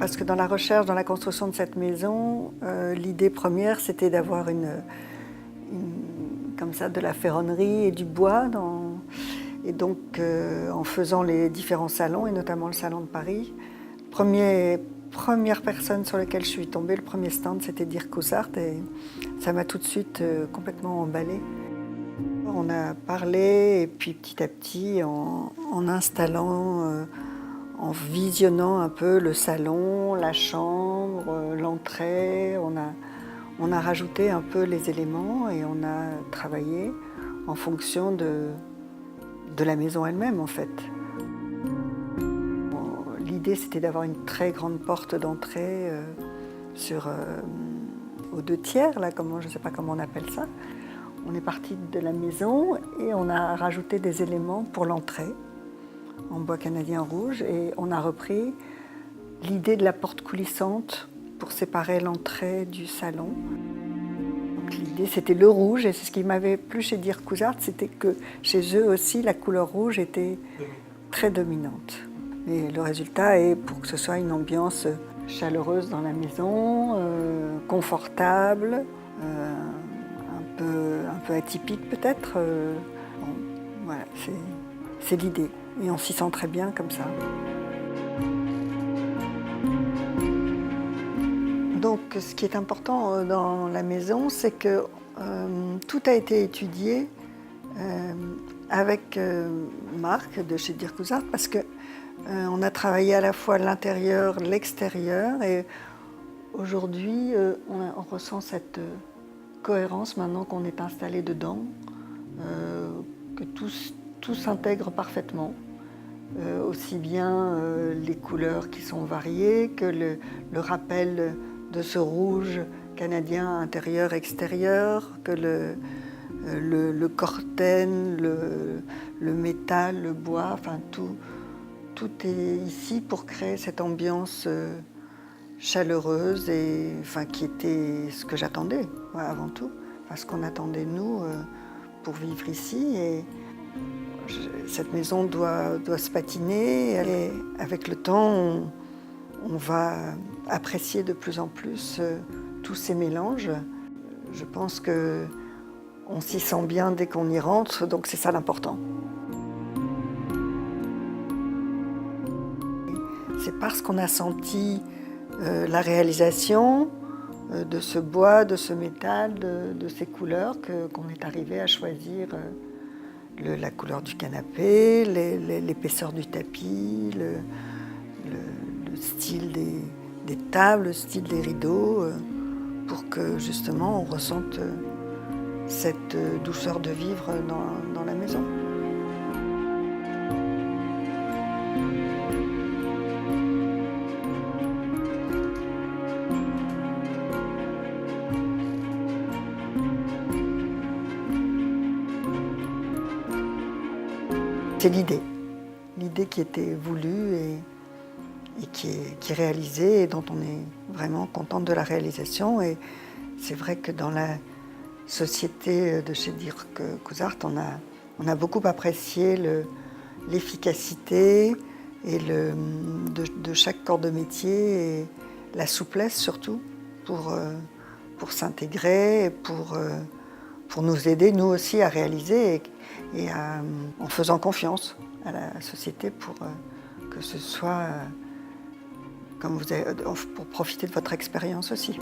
Parce que dans la recherche, dans la construction de cette maison, l'idée première, c'était d'avoir comme ça, de la ferronnerie et du bois. Et donc, en faisant les différents salons, et notamment le salon de Paris, première personne sur laquelle je suis tombée, le premier stand, c'était Dirk Coussart, et ça m'a tout de suite complètement emballée. On a parlé, et puis petit à petit, en installant, en visionnant un peu le salon, la chambre, l'entrée, on a rajouté un peu les éléments et on a travaillé en fonction de la maison elle-même, en fait. L'idée, c'était d'avoir une très grande porte d'entrée aux 2/3, là, je ne sais pas comment on appelle ça. On est parti de la maison et on a rajouté des éléments pour l'entrée en bois canadien rouge, et on a repris l'idée de la porte coulissante pour séparer l'entrée du salon. L'idée, c'était le rouge, et c'est ce qui m'avait plu chez Dirk Coussart, c'était que chez eux aussi la couleur rouge était très dominante. Et le résultat est pour que ce soit une ambiance chaleureuse dans la maison, confortable, un peu atypique peut-être. Bon, voilà, c'est l'idée. Et on s'y sent très bien comme ça. Donc ce qui est important dans la maison, c'est que tout a été étudié avec Marc de chez Dirk Coussart, parce que on a travaillé à la fois l'intérieur, l'extérieur, et aujourd'hui on ressent cette cohérence maintenant qu'on est installé dedans, que tout s'intègre parfaitement, aussi bien les couleurs qui sont variées que le rappel de ce rouge canadien intérieur-extérieur, que le corten, le métal, le bois, enfin tout est ici pour créer cette ambiance chaleureuse, et enfin, qui était ce que j'attendais avant tout, parce qu'on attendait nous pour vivre ici. Et cette maison doit se patiner, et avec le temps on va apprécier de plus en plus tous ces mélanges. Je pense qu'on s'y sent bien dès qu'on y rentre, donc c'est ça l'important. C'est parce qu'on a senti la réalisation de ce bois, de ce métal, de ces couleurs, qu'on est arrivé à choisir la couleur du canapé, l'épaisseur du tapis, le style des tables, le style des rideaux, pour que justement on ressente cette douceur de vivre dans la maison. C'est l'idée qui était voulue et qui est réalisée, et dont on est vraiment contente de la réalisation. Et c'est vrai que dans la société de chez Dirk Coussart, on a beaucoup apprécié l'efficacité et de chaque corps de métier, et la souplesse surtout pour s'intégrer, et pour nous aider nous aussi à réaliser, et en faisant confiance à la société pour que ce soit comme pour profiter de votre expérience aussi.